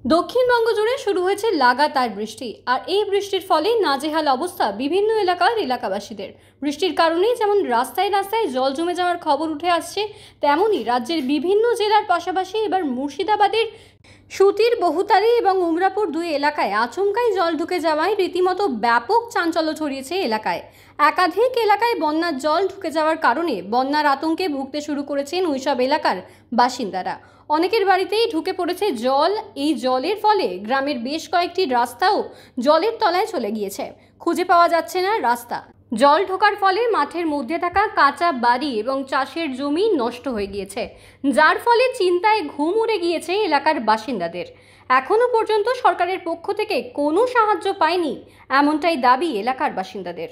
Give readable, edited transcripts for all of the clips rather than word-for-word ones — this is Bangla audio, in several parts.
দক্ষিণবঙ্গ জুড়ে শুরু হয়েছে লাগাতার বৃষ্টি, আর এই বৃষ্টির ফলে নাজেহাল অবস্থা বিভিন্ন এলাকাবাসীদের। বৃষ্টির কারণে যেমন রাস্তায় রাস্তায় জল জমে যাওয়ার খবর উঠে আসছে, তেমনই রাজ্যের বিভিন্ন জেলার পাশাপাশি এবার মুর্শিদাবাদের সুতির, বহুতারি এবং উমরাপুর দুই এলাকায় আচমকাই জল ঢুকে যাওয়ায় রীতিমতো ব্যাপক চাঞ্চল্য ছড়িয়েছে এলাকায়। একাধিক এলাকায় বন্যার জল ঢুকে যাওয়ার কারণে বন্যার আতঙ্কে ভুগতে শুরু করেছেন ওইসব এলাকার বাসিন্দারা। অনেকের বাড়িতেই ঢুকে পড়েছে জল। এই জলের ফলে গ্রামের বেশ কয়েকটি রাস্তাও জলের তলায় চলে গিয়েছে, খুঁজে পাওয়া যাচ্ছে না রাস্তা। জল ঢোকার ফলে মাঠের মধ্যে থাকা কাঁচা বাড়ি এবং চাষের জমি নষ্ট হয়ে গিয়েছে, যার ফলে চিন্তায় ঘুম উড়ে গিয়েছে এলাকার বাসিন্দাদের। এখনো পর্যন্ত সরকারের পক্ষ থেকে কোনো সাহায্য পায়নি, এমনটাই দাবি এলাকার বাসিন্দাদের।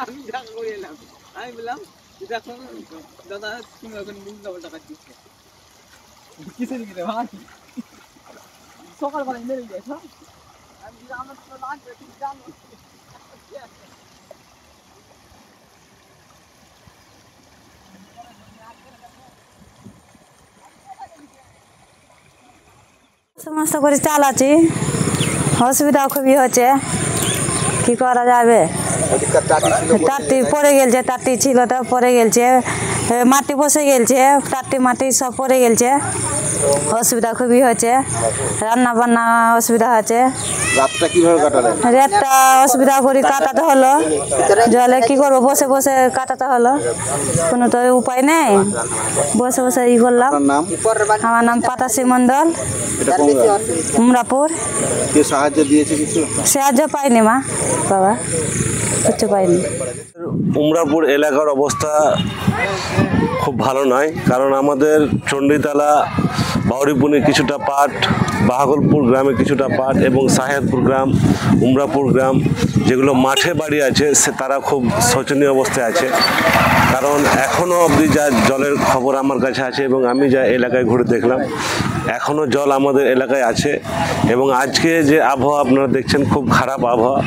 আমি দেখা করে এলাম, আমি বললাম দেখো দাদা তুমি এখন ডবল টাকা দিচ্ছে কিসের দিকে ভাই সকালবেলা মেরে গেছ। আমি আমার তো লাগবে তুমি জানো। সমস্ত করে চালাচ্ছি, অসুবিধা খুবই হচ্ছে, কি করা যাবে। টাটি পড়ে গেছে, টাটি ছিল তো পড়ে গেছে, মাটি বসে গেছে, টাটি মাটি সব পড়ে গেছে, অসুবিধা খুবই হচ্ছে, রান্না বান্না অসুবিধা হচ্ছে। রাতটা অসুবিধা করে কাটাতে হলো, জলে কি করবো, বসে বসে কাটাতে হলো, কোনো তো উপায় নেই, বসে বসে ই করলাম। আমার নাম পাতাশ্রী মন্ডল, উমরাপুর। সাহায্য পাইনি মা বাবা, কিছু পাইনি। উমরাপুর এলাকার অবস্থা খুব ভালো নয়, কারণ আমাদের চণ্ডীতলা, বাউরিপুনের কিছুটা পার্ট, বাহাগলপুর গ্রামে কিছুটা পার্ট এবং সাহেবপুর গ্রাম, উমরাপুর গ্রাম, যেগুলো মাঠে বাড়ি আছে তারা খুব শোচনীয় অবস্থায় আছে। কারণ এখনও অবধি যা জলের খবর আমার কাছে আছে এবং আমি যা এলাকায় ঘুরে দেখলাম, এখনও জল আমাদের এলাকায় আছে। এবং আজকে যে আবহাওয়া আপনারা দেখছেন, খুব খারাপ আবহাওয়া।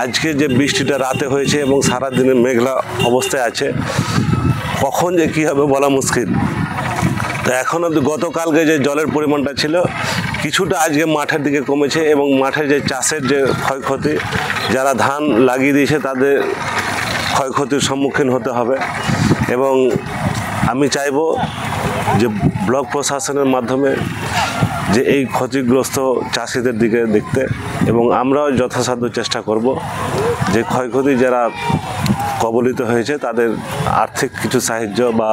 আজকে যে বৃষ্টিটা রাতে হয়েছে এবং সারাদিনে মেঘলা অবস্থায় আছে, কখন যে কী হবে বলা মুশকিল। তো এখন অবধি গতকালকে যে জলের পরিমাণটা ছিল কিছুটা আজকে মাঠের দিকে কমেছে, এবং মাঠের যে চাষের যে ক্ষয়ক্ষতি, যারা ধান লাগিয়ে দিয়েছে তাদের ক্ষয়ক্ষতির সম্মুখীন হতে হবে। এবং আমি চাইব যে ব্লক প্রশাসনের মাধ্যমে যে এই ক্ষতিগ্রস্ত চাষিদের দিকে দেখতে, এবং আমরাও যথাসাধ্য চেষ্টা করব যে ক্ষয়ক্ষতি যারা কবলিত হয়েছে তাদের আর্থিক কিছু সাহায্য বা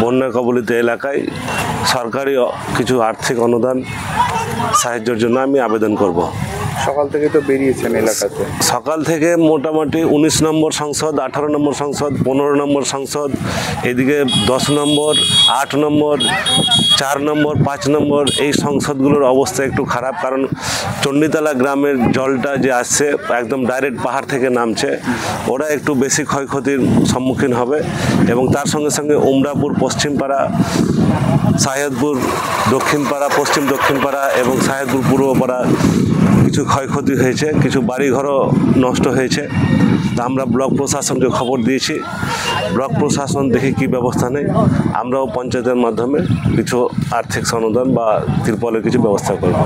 বন্যা কবলিত এলাকায় সরকারি কিছু আর্থিক অনুদান সাহায্যের জন্য আমি আবেদন করব। সকাল থেকে তো বেরিয়েছেন এলাকাতে, সকাল থেকে মোটামুটি 19 নম্বর সংসদ, 18 নম্বর সংসদ, 15 নম্বর সংসদ, এদিকে 10 নম্বর, 8 নম্বর, 4 নম্বর, 5 নম্বর, এই সংসদগুলোর অবস্থা একটু খারাপ। কারণ চণ্ডীতলা গ্রামের জলটা যে আসছে একদম ডাইরেক্ট পাহাড় থেকে নামছে, ওরা একটু বেশি ক্ষয়ক্ষতির সম্মুখীন হবে। এবং তার সঙ্গে সঙ্গে উমরাপুর পশ্চিমপাড়া, সাহেবপুর দক্ষিণপাড়া, পশ্চিম দক্ষিণপাড়া এবং সাহেবপুর পূর্বপাড়া কিছু ক্ষয়ক্ষতি হয়েছে, কিছু বাড়িঘরও নষ্ট হয়েছে। তা আমরা ব্লক প্রশাসনকে খবর দিয়েছি, ব্লক প্রশাসন দেখে কী ব্যবস্থা নেই, আমরাও পঞ্চায়েতের মাধ্যমে কিছু আর্থিক অনুদান বা তিরপলের কিছু ব্যবস্থা করব।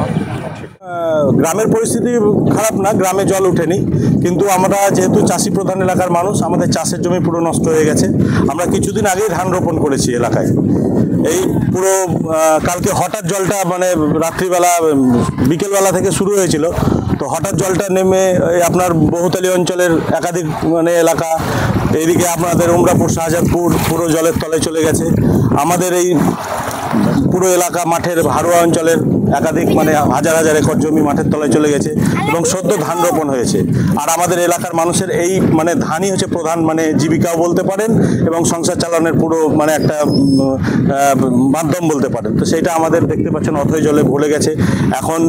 গ্রামের পরিস্থিতি খারাপ না, গ্রামে জল ওঠেনি, কিন্তু আমরা যেহেতু চাষি প্রধান এলাকার মানুষ, আমাদের চাষের জমি পুরো নষ্ট হয়ে গেছে। আমরা কিছুদিন আগেই ধান রোপণ করেছি এলাকায়। এই পুরো কালকে হঠাৎ জলটা মানে রাত্রিবেলা বিকেলবেলা থেকে শুরু হয়েছিল, তো হঠাৎ জলটা নেমে আপনার বহুতালি অঞ্চলের একাধিক মানে এলাকা, এইদিকে আপনাদের উমরাপুর, শাহজাদপুর পুরো জলের তলায় চলে গেছে। আমাদের এই পুরো এলাকা মাঠের হারোয়া অঞ্চলের একাধিক মানে হাজার হাজার একর জমি মাঠের তলায় চলে গেছে এবং সদ্য ধান রোপণ হয়েছে। আর আমাদের এলাকার মানুষের এই মানে ধানই হচ্ছে প্রধান মানে জীবিকাও বলতে পারেন এবং সংসার চালানোর পুরো মানে একটা মাধ্যম বলতে পারেন। তো সেইটা আমাদের দেখতে পাচ্ছেন অথই জলে ভরে গেছে। এখন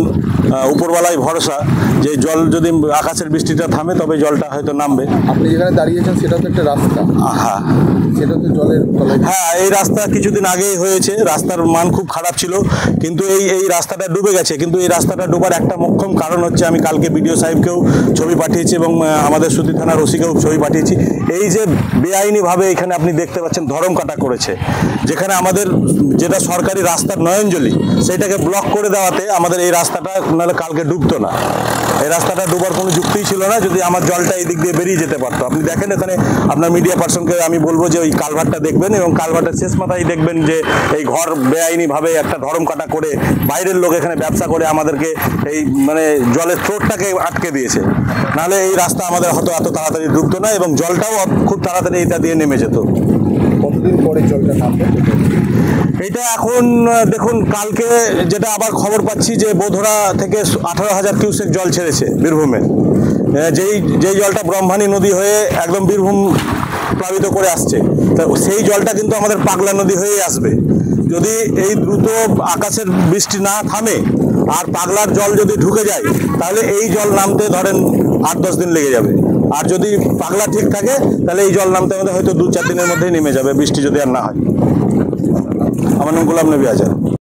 উপরওয়ালায় ভরসা যে জল যদি আকাশের বৃষ্টিটা থামে তবে জলটা হয়তো নামবে। আপনি যেখানে দাঁড়িয়েছেন সেটা তো একটা রাস্তা, হ্যাঁ সেটা তো জলের তলায়। হ্যাঁ, এই রাস্তা কিছুদিন আগেই হয়েছে, রাস্তার মান খুব খারাপ ছিল, কিন্তু এই রাস্তাটা ডুবে গেছে। কিন্তু এই রাস্তাটা ডুবার একটা মোক্ষম কারণ হচ্ছে, আমি কালকে বিডিও সাহেবকেও ছবি পাঠিয়েছি এবং আমাদের সুতি থানার ওসিকেও ছবি পাঠিয়েছি, এই যে বেআইনিভাবে এখানে আপনি দেখতে পাচ্ছেন ধরম কাটা করেছে, যেখানে আমাদের যেটা সরকারি রাস্তার নয়নজলি সেইটাকে ব্লক করে দেওয়াতে আমাদের এই রাস্তাটা নাহলে কালকে ডুবতো না। এই রাস্তাটা ডুবার কোনো যুক্তিই ছিল না যদি আমার জলটা এই দিক দিয়ে বেরিয়ে যেতে পারতো। আপনি দেখেন এখানে আপনার মিডিয়া পার্সনকে আমি বলবো যে ওই কালভারটা দেখবেন এবং কালভারটার শেষ মাথায় দেখবেন যে এই ঘর বেআইনিভাবে একটা ধরম কাটা করে বাইরের লোক এখানে ব্যবসা করে আমাদেরকে এই মানে জলের স্রোতটাকে আটকে দিয়েছে। নাহলে এই রাস্তা আমাদের হয়তো এত তাড়াতাড়ি ডুবতো না এবং জলটাও খুব তাড়াতাড়ি এটা দিয়ে নেমে যেত। কতদিন পরে জলটা নামবে? এটা এখন দেখুন, কালকে যেটা আবার খবর পাচ্ছি যে বোধরা থেকে 18,000 কিউসেক জল ছেড়েছে বীরভূমে, যেই জলটা ব্রহ্মাণী নদী হয়ে একদম বীরভূম প্লাবিত করে আসছে। তা সেই জলটা কিন্তু আমাদের পাগলা নদী হয়েই আসবে। যদি এই দ্রুত আকাশের বৃষ্টি না থামে আর পাগলার জল যদি ঢুকে যায় তাহলে এই জল নামতে ধরেন 8-10 দিন লেগে যাবে। আর যদি পাগলা ঠিক থাকে তাহলে এই জল নামতে আমাদের হয়তো 2-4 দিনের মধ্যেই নেমে যাবে, বৃষ্টি যদি আর না হয়। আমার নাম গোলাম নবী আজাদ।